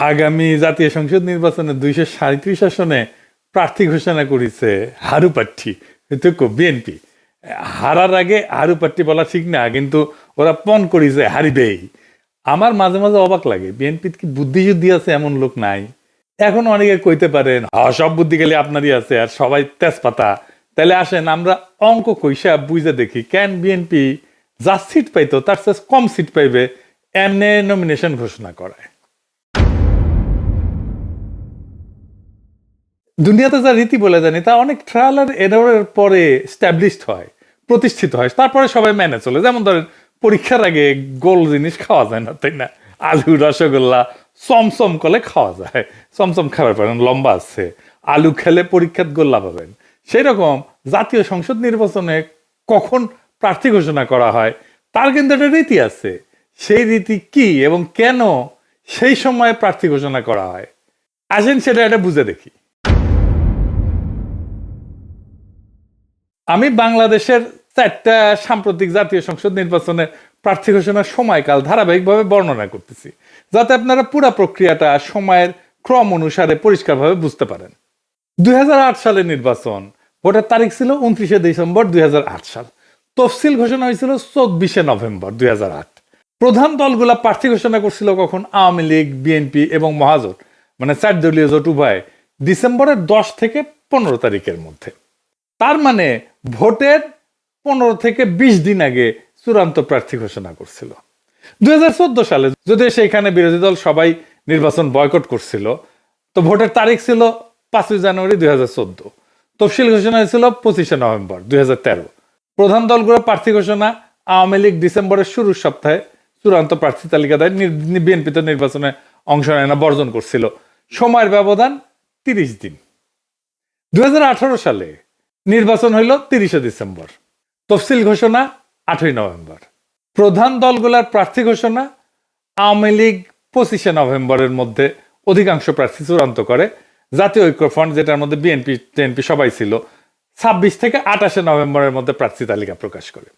আগামী জাতীয় সংসদ নির্বাচনে 237 আসনে প্রার্থী ঘোষণা করেছে হারু প্রার্থী বিএনপি। হারার আগে হারু প্রার্থী বলা ঠিক না, কিন্তু ওরা পণ করেছে হারিবেই। আমার মাঝে মাঝে অবাক লাগে, বিএনপির কি বুদ্ধি যুদ্ধি আছে এমন লোক নাই? এখন অনেকে কইতে পারেন সব বুদ্ধি গেলে আপনারই আছে আর সবাই তেজপাতা। তাহলে আসেন আমরা অঙ্ক কইসা বুঝে দেখি, কেন বিএনপি যা সিট পাইতো তার চেয়ে কম সিট পাইবে এমনি নমিনেশন ঘোষণা করায়। দুনিয়াতে যা রীতি বলে জানি তা অনেক ট্রায়াল আর এররের পরে স্ট্যাবলিশড হয়, প্রতিষ্ঠিত হয়, তারপরে সবাই মেনে চলে। যেমন ধরেন পরীক্ষার আগে গোল জিনিস খাওয়া যায় না, তাই না? আলু রসগোল্লা চমচম করলে খাওয়া যায়, চমচম খাবার পারেন, লম্বা আছে, আলু খেলে পরীক্ষার গোল্লা পাবেন। সেই রকম জাতীয় সংসদ নির্বাচনে কখন প্রার্থী ঘোষণা করা হয় তার কিন্তু একটা রীতি আছে। সেই রীতি কি এবং কেন সেই সময়ে প্রার্থী ঘোষণা করা হয়, আসেন সেটা এটা বুঝে দেখি। আমি বাংলাদেশের 4টা সাম্প্রতিক জাতীয় সংসদ নির্বাচনের প্রার্থী ঘোষণার সময়কাল ধারাবাহিকভাবে বর্ণনা করতেছি, যাতে আপনারা পুরা প্রক্রিয়াটা সময়ের ক্রম অনুসারে পরিষ্কারভাবে বুঝতে পারেন। 2008 সালের নির্বাচন, ভোটের তারিখ ছিল 29শে ডিসেম্বর 2008 সাল। তফসিল ঘোষণা হয়েছিল 24শে নভেম্বর 2008। প্রধান দলগুলা প্রার্থী ঘোষণা করছিল কখন? আওয়ামী লীগ, বিএনপি এবং মহাজোট, মানে 4 দলীয় জোট উভয়, ডিসেম্বরের 10 থেকে 15 তারিখের মধ্যে। তার মানে ভোটের 15 থেকে 20 দিন আগে চূড়ান্ত প্রার্থী ঘোষণা করছিল। 2014 সালে যদিও সেইখানে বিরোধী দল সবাই নির্বাচন বয়কট করছিল, তো ভোটের তারিখ ছিল 5 জানুয়ারি 2014। তফসিল ঘোষণা হয়েছিল 25শে নভেম্বর 2013। প্রধান দলগুলো প্রার্থী ঘোষণা, আওয়ামী লীগ ডিসেম্বরের শুরুর সপ্তাহে চূড়ান্ত প্রার্থী তালিকা দেয়। বিএনপি তো নির্বাচনে অংশ নেয় না, বর্জন করছিল। সময়ের ব্যবধান 30 দিন। 2018 সালে নির্বাচন হইল 30শে ডিসেম্বর, তফসিল ঘোষণা 8ই নভেম্বর। প্রধান দলগুলার প্রার্থী ঘোষণা, আওয়ামী লীগ 25শে নভেম্বরের মধ্যে অধিকাংশ প্রার্থী চূড়ান্ত করে। জাতীয় ঐক্যফ্রন্ট, যেটার মধ্যে বিএনপি টিএনপি সবাই ছিল, 26 থেকে 28শে নভেম্বরের মধ্যে প্রার্থী তালিকা প্রকাশ করে।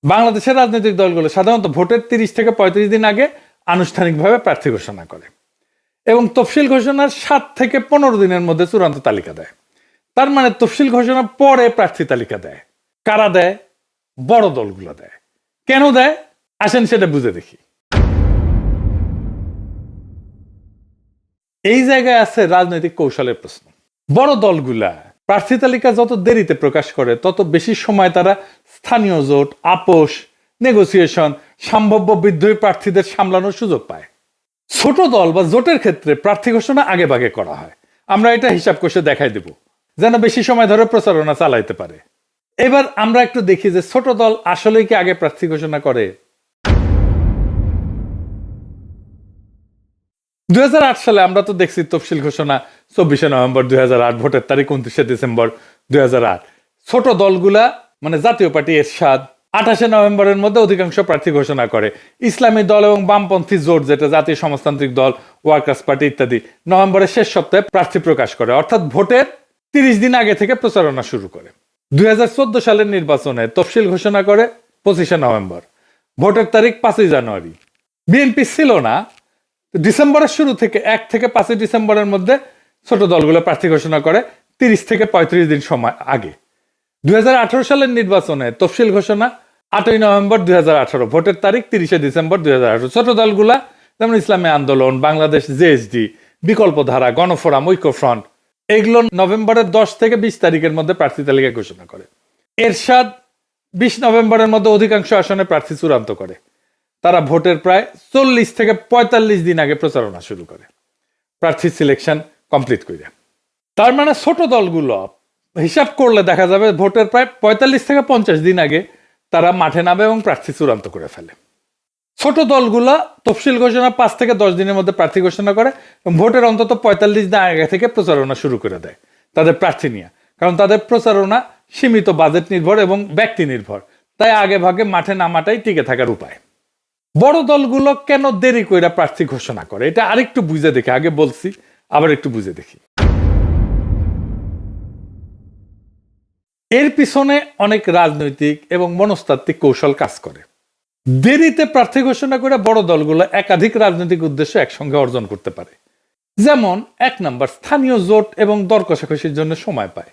বাংলাদেশের রাজনৈতিক দলগুলো সাধারণত ভোটের 30 থেকে 35 দিন আগে আনুষ্ঠানিকভাবে প্রার্থী ঘোষণা করে এবং তফসিল ঘোষণার 7 থেকে 15 দিনের মধ্যে চূড়ান্ত তালিকা দেয়। তার মানে তফসিল ঘোষণার পরে প্রার্থী তালিকা দেয়। কারা দেয়? বড় দলগুলো দেয়। কেন দেয় আসেন সেটা বুঝে দেখি। এই জায়গায় আছে রাজনৈতিক কৌশলের প্রশ্ন। বড় দলগুলা প্রার্থী তালিকা যত দেরিতে প্রকাশ করে তত বেশি সময় তারা স্থানীয় জোট, আপোষ, নেগোসিয়েশন, সম্ভাব্য বিদ্রোহী প্রার্থীদের সামলানোর সুযোগ পায়। ছোট দল বা জোটের ক্ষেত্রে প্রার্থী ঘোষণা আগে ভাগে করা হয়। আমরা এটা হিসাব কষে দেখাই দেব, যেন বেশি সময় ধরে প্রচারণা চালাইতে পারে। এবার আমরা একটু দেখি যে ছোট দল আসলেই কি আগে প্রার্থী ঘোষণা করে। 2008 সালে আমরা তো দেখছি তফসিল ঘোষণা 24শে নভেম্বর 2008, ভোটের তারিখ 29শে ডিসেম্বর 2008। ছোট দলগুলা মানে জাতীয় পার্টি এরশাদ 28শে নভেম্বরের মধ্যে অধিকাংশ প্রার্থী ঘোষণা করে। ইসলামী দল এবং বামপন্থী জোট, যেটা জাতীয় সমাজতান্ত্রিক দল, ওয়ার্কার্স পার্টি ইত্যাদি, নভেম্বরের শেষ সপ্তাহে প্রার্থী প্রকাশ করে, অর্থাৎ ভোটের 30 দিন আগে থেকে প্রচারণা শুরু করে। 2014 সালের নির্বাচনে তফসিল ঘোষণা করে 25শে নভেম্বর, ভোটের তারিখ 5 জানুয়ারি। বিএনপি ছিল না, ডিসেম্বরের শুরু থেকে 1 থেকে 5 ডিসেম্বরের মধ্যে ছোট দলগুলো প্রার্থী ঘোষণা করে 30 থেকে 35 দিন সময় আগে। 2018 সালের নির্বাচনে তফসিল ঘোষণা 8ই নভেম্বর 2018, ভোটের তারিখ 30শে ডিসেম্বর 2018। ছোট দলগুলা যেমন ইসলামী আন্দোলন, বাংলাদেশ জেএসডি, বিকল্প ধারা, গণফোরাম, ঐক্যফ্রন্ট, এগুলো নভেম্বরের 10 থেকে 20 তারিখের মধ্যে প্রার্থী তালিকা ঘোষণা করে। এরশাদ 20 নভেম্বরের মধ্যে অধিকাংশ আসনে প্রার্থী চূড়ান্ত করে। তারা ভোটের প্রায় 40 থেকে 45 দিন আগে প্রচারণা শুরু করে প্রার্থী সিলেকশন কমপ্লিট করে। তার মানে ছোট দলগুলো হিসাব করলে দেখা যাবে ভোটের প্রায় 45 থেকে 50 দিন আগে তারা মাঠে নামে এবং প্রার্থী চূড়ান্ত করে ফেলে। ছোট দলগুলা তফসিল ঘোষণা 5 থেকে 10 দিনের মধ্যে প্রার্থী ঘোষণা করে এবং ভোটের অন্তত 45 দিন আগে থেকে প্রচারণা শুরু করে দেয় তাদের প্রার্থী নিয়ে, কারণ তাদের প্রচারণা সীমিত বাজেট নির্ভর এবং ব্যক্তি নির্ভর, তাই আগে ভাগে মাঠে নামাটাই টিকে থাকার উপায়। বড় দলগুলো কেন দেরি করে প্রার্থী ঘোষণা করে এটা আরেকটু বুঝে দেখি। আগে বলছি, আবার একটু বুঝে দেখি। এর পিছনে অনেক রাজনৈতিক এবং মনস্তাত্ত্বিক কৌশল কাজ করে। দেরিতে প্রার্থী ঘোষণা করে বড় দলগুলো একাধিক রাজনৈতিক উদ্দেশ্য একসঙ্গে অর্জন করতে পারে। যেমন 1 নম্বর, স্থানীয় জোট এবং দর কষাকষির জন্য সময় পায়।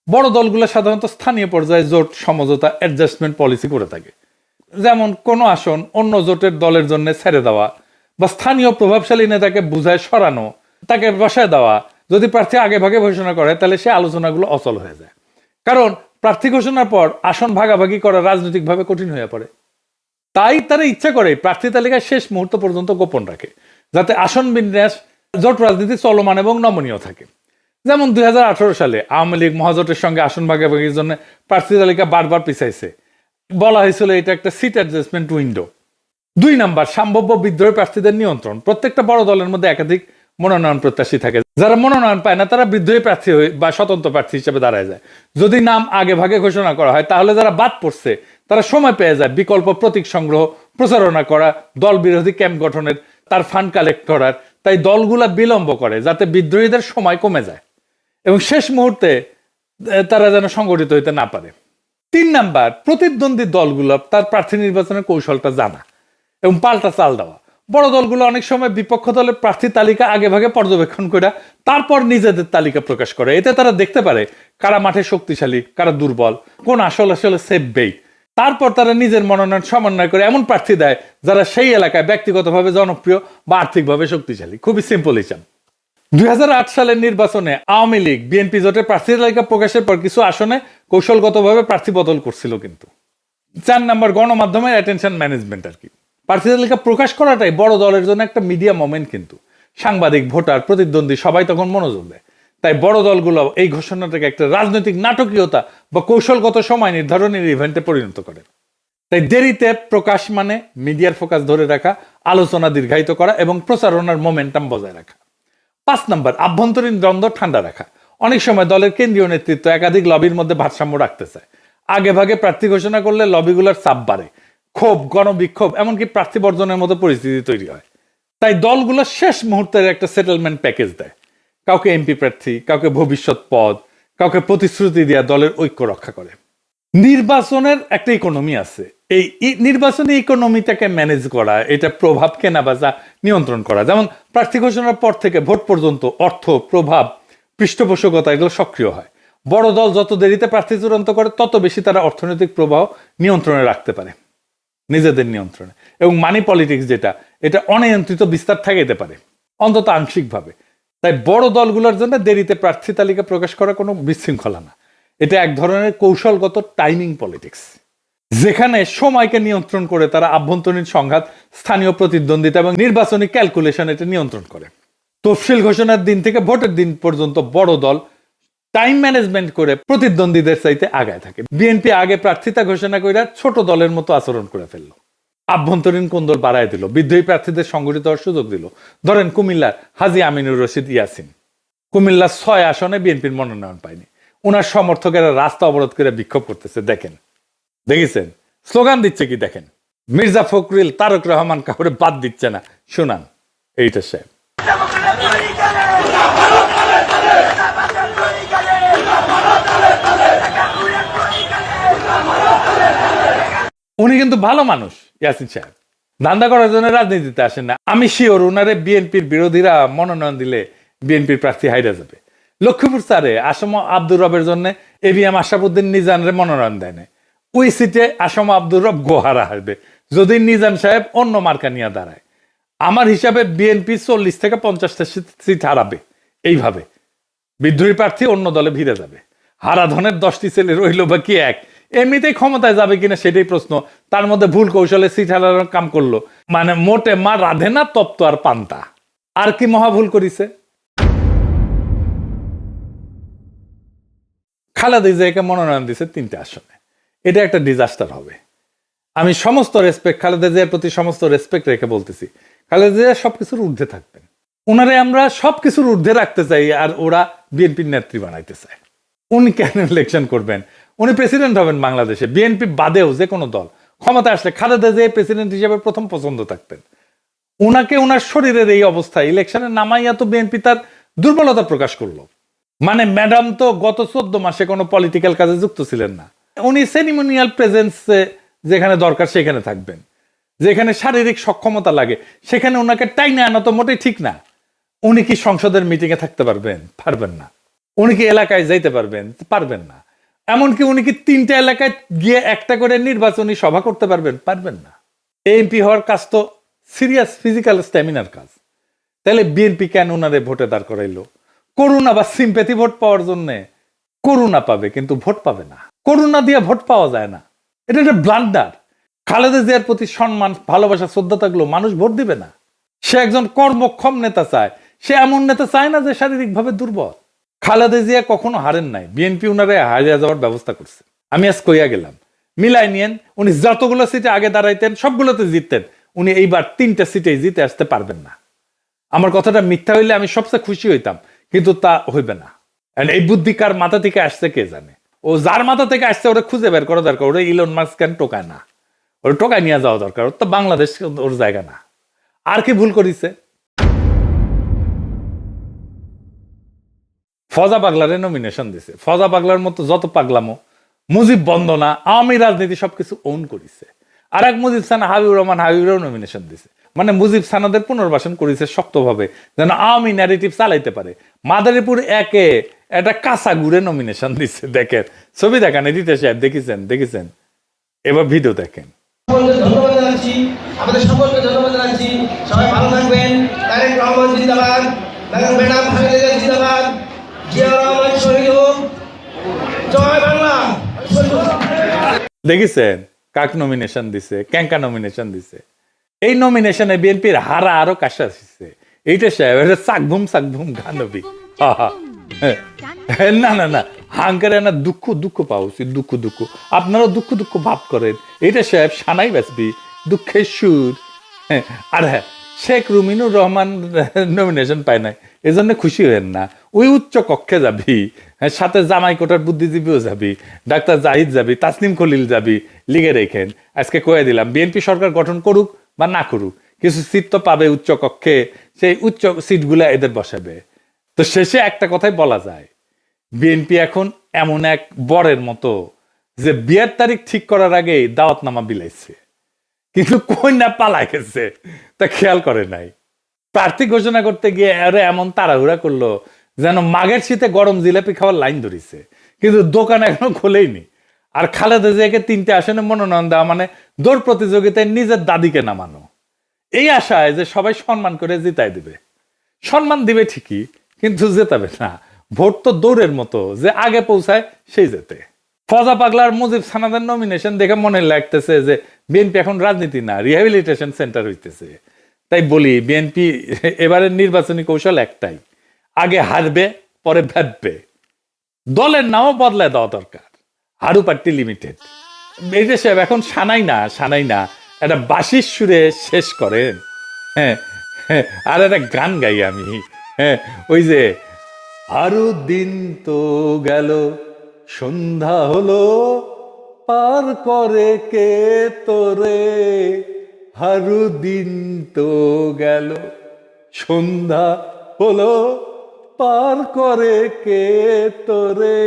বড় দলগুলো সাধারণত স্থানীয় পর্যায়ে জোট সমঝোতা অ্যাডজাস্টমেন্ট পলিসি করে থাকে। যেমন কোনো আসন অন্য জোটের দলের জন্য ছেড়ে দেওয়া বা স্থানীয় প্রভাবশালী নেতাকে বুঝায় সরানো, তাকে বসায় দেওয়া। যদি প্রার্থী আগে ভাগে ঘোষণা করে তাহলে সে আলোচনাগুলো অচল হয়ে যায়, কারণ প্রার্থী ঘোষণার পর আসন ভাগাভাগি করা রাজনৈতিকভাবে কঠিন হয়ে পড়ে। তাই তারা ইচ্ছা করে প্রার্থী তালিকায় শেষ মুহূর্ত পর্যন্ত গোপন রাখে, যাতে আসন বিন্যাস জোট রাজনীতি চলমান এবং নমনীয় থাকে। যেমন 2018 সালে আওয়ামী লীগ মহাজোটের সঙ্গে আসন ভাগাভাগির জন্য প্রার্থী তালিকা বারবার পিছাইছে। বলা হয়েছিল এটা একটা সিট অ্যাডজাস্টমেন্ট উইন্ডো। 2 নম্বর, সম্ভাব্য বিদ্রোহী প্রার্থীদের নিয়ন্ত্রণ। প্রত্যেকটা বড় দলের মধ্যে একাধিক মনোনয়ন প্রত্যাশী থাকে। যারা মনোনয়ন পায় না তারা বিদ্রোহী প্রার্থী বা স্বতন্ত্র প্রার্থী হিসেবে দাঁড়ায় যায়। যদি নাম আগে ভাগে ঘোষণা করা হয় তাহলে যারা বাদ পড়ছে তারা সময় পেয়ে যায় বিকল্প প্রতীক সংগ্রহ, প্রচারণা করা, দল বিরোধী ক্যাম্প গঠনের, তার ফান্ড কালেক্ট করার। তাই দলগুলা বিলম্ব করে যাতে বিদ্রোহীদের সময় কমে যায় এবং শেষ মুহূর্তে তারা যেন সংগঠিত হইতে না পারে। 3 নম্বর, প্রতিদ্বন্দ্বী দলগুলো তার প্রার্থী নির্বাচনের কৌশলটা জানা এবং পাল্টা চাল দেওয়া। বড় দলগুলো অনেক সময় বিপক্ষ দলের প্রার্থী তালিকা আগে ভাগে পর্যবেক্ষণ করে তারপর নিজেদের তালিকা প্রকাশ করে। এতে তারা দেখতে পারে কারা মাঠে শক্তিশালী, কারা দুর্বল, কোন আসলে সেফ বেইট। তারপর তারা নিজের মনোনয়ন সমন্বয় করে এমন প্রার্থী দেয় যারা সেই এলাকায় ব্যক্তিগতভাবে জনপ্রিয় বা আর্থিকভাবে শক্তিশালী। খুবই সিম্পল হিসাব। 2008 সালের নির্বাচনে আওয়ামী লীগ বিএনপি জোটের প্রার্থী তালিকা প্রকাশের পর কিছু আসনে কৌশলগতভাবে প্রার্থী বদল করছিল। কিন্তু 4 নম্বর, গণমাধ্যমের অ্যাটেনশন ম্যানেজমেন্ট আর কি। প্রার্থী তালিকা প্রকাশ করাটাই বড় দলের জন্য একটা মিডিয়া মোমেন্ট, কিন্তু সাংবাদিক, ভোটার, প্রতিদ্বন্দ্বী সবাই তখন মনোযোগ দেয়। তাই বড় দলগুলো এই ঘোষণাটাকে একটা রাজনৈতিক নাটকীয়তা বা কৌশলগত সময় নির্ধারণের ইভেন্টে পরিণত করে। তাই দেরিতে প্রকাশ মানে মিডিয়ার ফোকাস ধরে রাখা, আলোচনা দীর্ঘায়িত করা এবং প্রচারণার মোমেন্টাম বজায় রাখা। 5 নম্বর, আভ্যন্তরীণ দ্বন্দ্ব ঠান্ডা রাখা। অনেক সময় দলের কেন্দ্রীয় নেতৃত্ব একাধিক লবির মধ্যে ভারসাম্য রাখতে চায়। আগে ভাগে প্রার্থী ঘোষণা করলে লবিগুলোর চাপ বাড়ে, ক্ষোভ, গণবিক্ষোভ, এমনকি প্রার্থী বর্জনের মতো পরিস্থিতি তৈরি হয়। তাই দলগুলো শেষ মুহূর্তের একটা সেটেলমেন্ট প্যাকেজ দেয়। কাউকে এমপি প্রার্থী, কাউকে ভবিষ্যৎ পদ, কাউকে প্রতিশ্রুতি দেওয়া দলের ঐক্য রক্ষা করে। নির্বাচনের একটা ইকোনমি আছে। এই নির্বাচনী ইকোনমিটাকে ম্যানেজ করা, এটা প্রভাব কেনাবেচা নিয়ন্ত্রণ করা। যেমন প্রার্থী ঘোষণার পর থেকে ভোট পর্যন্ত অর্থ, প্রভাব, পৃষ্ঠপোষকতা এগুলো সক্রিয় হয়। বড় দল যত দেরিতে প্রার্থী চূড়ান্ত করে তত বেশি তারা অর্থনৈতিক প্রবাহ নিয়ন্ত্রণে রাখতে পারে, নিজেদের নিয়ন্ত্রণে। এবং মানি পলিটিক্স যেটা, এটা অনিয়ন্ত্রিত বিস্তার থাকাইতে পারে, অন্তত আংশিকভাবে। তাই বড় দলগুলোর জন্য দেরিতে প্রার্থী তালিকা প্রকাশ করা কোনো বিশৃঙ্খলা না, এটা এক ধরনের কৌশলগত টাইমিং পলিটিক্স, যেখানে সময়কে নিয়ন্ত্রণ করে তারা আভ্যন্তরীণ সংঘাত, স্থানীয় প্রতিদ্বন্দ্বিতা এবং নির্বাচনী ক্যালকুলেশন এটা নিয়ন্ত্রণ করে। তফসিল ঘোষণার দিন থেকে ভোটের দিন পর্যন্ত বড় দল টাইম ম্যানেজমেন্ট করে প্রতিদ্বন্দ্বীদের চাইতে আগায় থাকে। বিএনপি আগে প্রার্থিতা ঘোষণা করে ছোট দলের মতো আচরণ করে ফেললো, আভ্যন্তরীণ কোন্দল বাড়ায় দিল, বিদ্রোহী প্রার্থীদের সংগঠিত হওয়ার সুযোগ দিল। ধরেন কুমিল্লার হাজী আমিনুর রশিদ ইয়াসিন, কুমিল্লার 6 আসনে বিএনপির মনোনয়ন পায়নি। ওনার সমর্থকেরা রাস্তা অবরোধ করে বিক্ষোভ করতেছে, দেখেছেন স্লোগান দিচ্ছে কি দেখেন। মির্জা ফখরুল, তারক রহমান কাউরে বাদ দিচ্ছে না। শুনান এইটা সাহেব। উনি কিন্তু ভালো মানুষ, ইয়াসিন সাহেব ধান্দা করার জন্য রাজনীতিতে আসেন না। আমি শিওর উনারে বিএনপির বিরোধীরা মনোনয়ন দিলে বিএনপির প্রার্থী হাইরা যাবে। লক্ষ্মীপুর স্যারে আসম আব্দুর রবের জন্য এবিএম আশরাফুদ্দিন নিজানরে মনোনয়ন দেয় না। ওই সিটে আসম আব্দুর রব গোহারা হারবে যদি নিজান সাহেব অন্য মার্কা নিয়ে দাঁড়ায়। আমার হিসাবে বিএনপি 40 থেকে 50টা সিট হারাবে। এইভাবে বিদ্রোহী প্রার্থী অন্য দলে ভিড়ে যাবে। হারাধনের 10টি ছেলে রইল বা কি এক, এমনিতেই ক্ষমতায় যাবে কিনা সেটাই প্রশ্ন। তার মধ্যে ভুল কৌশলে সিট হারানোর কাম করলো, মানে মোটে মা রাধে না তপ্ত আর পান্তা। আর কি মহা ভুল করিছে। খালেদা জিয়াকে মনোনয়ন দিছে 3টে আসনে, এটা একটা ডিজাস্টার হবে। আমি সমস্ত রেসপেক্ট, খালেদা জিয়ার প্রতি সমস্ত রেসপেক্ট রেখে বলতেছি, খালেদা জিয়া সবকিছুর ঊর্ধ্বে থাকবেন। ওনারে আমরা সবকিছুর ঊর্ধ্বে রাখতে চাই, আর ওরা বিএনপির নেত্রী বানাইতে চায়। উনি কেন ইলেকশন করবেন? উনি প্রেসিডেন্ট হবেন বাংলাদেশে। বিএনপি বাদেও যে কোনো দল ক্ষমতা আসলে খালেদা জিয়া প্রেসিডেন্ট হিসেবে প্রথম পছন্দ থাকতেন। উনাকে উনার শরীরের এই অবস্থায় ইলেকশনে নামাইয়া তো বিএনপি তার দুর্বলতা প্রকাশ করলো। মানে ম্যাডাম তো গত 14 মাসে কোনো পলিটিক্যাল কাজে যুক্ত ছিলেন না। উনি সেরিমোনিয়াল প্রেজেন্সে যেখানে দরকার সেখানে থাকবেন, যেখানে শারীরিক সক্ষমতা লাগে সেখানে ওনাকে টাইনে আনা তো মোটেই ঠিক না। উনি কি সংসদের মিটিং এ থাকতে পারবেন? পারবেন না। উনি কি এলাকায় যাইতে পারবেন? পারবেন না। এমনকি উনি কি 3টা এলাকায় গিয়ে একটা করে নির্বাচনী সভা করতে পারবেন? পারবেন না। এমপি হওয়ার কাজ তো সিরিয়াস ফিজিক্যাল স্ট্যামিনার কাজ। তাহলে বিএনপি কেন ওনারে ভোটে দাঁড় করাইলো? করুণা বা সিম্প্যাথি ভোট পাওয়ার জন্য। করুণা পাবে কিন্তু ভোট পাবে না। করুণা দিয়ে ভোট পাওয়া যায় না, এটা একটা ব্লান্ডার। খালেদা জিয়ার প্রতি সম্মান, ভালোবাসা, শ্রদ্ধা থাকলেও মানুষ ভোট দিবে না। সে একজন কর্মক্ষম নেতা চায়। সে এমন নেতা চায় না যে শারীরিকভাবে দুর্বল। খালেদা জিয়া কখনো হারেন নাই, বিএনপি উনারে হারিয়ে যাওয়ার ব্যবস্থা করছে। আমি আজ কইয়া গেলাম, মিলাই নিয়েন। উনি যতগুলো সিটে আগে দাঁড়াইতেন সবগুলোতে জিততেন। উনি এইবার 3টা সিটেই জিতে আসতে পারবেন না। আমার কথাটা মিথ্যা হইলে আমি সবচেয়ে খুশি হইতাম, কিন্তু তা হইবে না। এই বুদ্ধি কার মাথা থেকে আসছে কে জানে। ও যার মাথা থেকে আসছে ওরা খুঁজে বের করা দরকার। ওরা ইলন মাস্ক কেন টোকায় না? ওরা টোকায় নিয়ে যাওয়া দরকার। ওর তো বাংলাদেশ ওর জায়গা না। আর কি ভুল করিছে? ফজা পাগলারে নমিনেশন দিছে। ফজা পাগলার মতো যত পাগলামো, মুজিব বন্দনা, আওয়ামী রাজনীতি সবকিছু ওন করিছে। আর এক মুজিব সানা হাবিবুর রহমান, হাবিবুরও নমিনেশন দিছে। মানে মুজিব সানাদের পুনর্বাসন করেছে শক্তভাবে, যেন আওয়ামী ন্যারেটিভ চালাইতে পারে। মাদারীপুর একে একটা কাঁচা গুড়ে নমিনেশন দিচ্ছে। দেখেন ছবি, দেখান এডিটর সাহেব, দেখেছেন। এবার ভিডিও দেখেন। ধন্যবাদ জানাচ্ছি, আমাদের সকলকে ধন্যবাদ জানাচ্ছি। সবাই ভালো থাকবেন। তারেক রহমান জিন্দাবাদ, ম্যাডাম খালেদা জিয়া জিন্দাবাদ, জিয়া রহমান শহীদ হোক, জয় বাংলা। দেখেছেন কাক নমিনেশন দিছে, ক্যাঙ্কা নমিনেশন দিছে। এই নমিনেশনে বিএনপির হারা আরো কাশা আসছে। এইটা সাহেব এটা চাকভুম গানবি। না হাঙ্কারে না দুঃখ পাওয়া উচিত। দুঃখ আপনারাও দুঃখ ভাব করেন। এইটা সাহেব সানাই বাঁচবি, দুঃখের সুর। আর হ্যাঁ, শেখ রুমিনুর রহমান নমিনেশন পায় নাই, এজন্য খুশি হয়েন না। ওই উচ্চ কক্ষে যাবি, সাথে জামাই কোটার বুদ্ধিজীবীও যাবি, ডাক্তার জাহিদ যাবি, তাসনিম খলিল যাবি, লিগে রেখেন। আজকে কয়ে দিলাম, বিএনপি সরকার গঠন করুক বা না করুক, কিছু সিট তো পাবে উচ্চ কক্ষে। সেই উচ্চ সিটগুলা এদের বসাবে। তো শেষে একটা কথাই বলা যায়, বিএনপি এখন এমন এক বরের মতো যে বিয়ের তারিখ ঠিক করার আগেই দাওয়াতনামা বিলাইছে, কিন্তু কন্যা পালায় গেছে, তা খেয়াল করে নাই। প্রার্থী ঘোষণা করতে গিয়ে আরে এমন তাড়াহুড়া করলো যেন মাঘের শীতে গরম জিলাপি খাওয়ার লাইন ধরিছে, কিন্তু দোকান এখনো খোলেইনি। আর খালেদা জিয়াকে 3টে আসনে মনোনয়ন দেওয়া মানে দৌড় প্রতিযোগিতায় নিজের দাদিকে নামানো। এই আশায় যে সবাই সম্মান করে জিতাই দিবে। সম্মান দিবে ঠিকই, কিন্তু জেতাবে না। ভোট তো দৌড়ের মতো, যে আগে পৌঁছায় সেই জেতে। ফজা পাগলার মুজিব সানাদের নমিনেশন দেখে মনে লাগতেছে যে বিএনপি এখন রাজনীতি না, রিহ্যাবিলিটেশন সেন্টার হইতেছে। তাই বলি, বিএনপি এবারের নির্বাচনী কৌশল একটাই, আগে হারবে পরে ভাববে। দলের নামও বদলায় দেওয়া দরকার, হারু পার্টি লিমিটেড। এই যে সাহেব এখন সানাই না একটা বাঁশির সুরে শেষ করেন। হ্যাঁ, আর একটা গান গাই আমি। ওই যে আরো দিন তো গেল, সন্ধ্যা হলো, পার করে কে তোরে। হারু দিন তো গেল, সন্ধ্যা হলো, পার করে কে তোরে।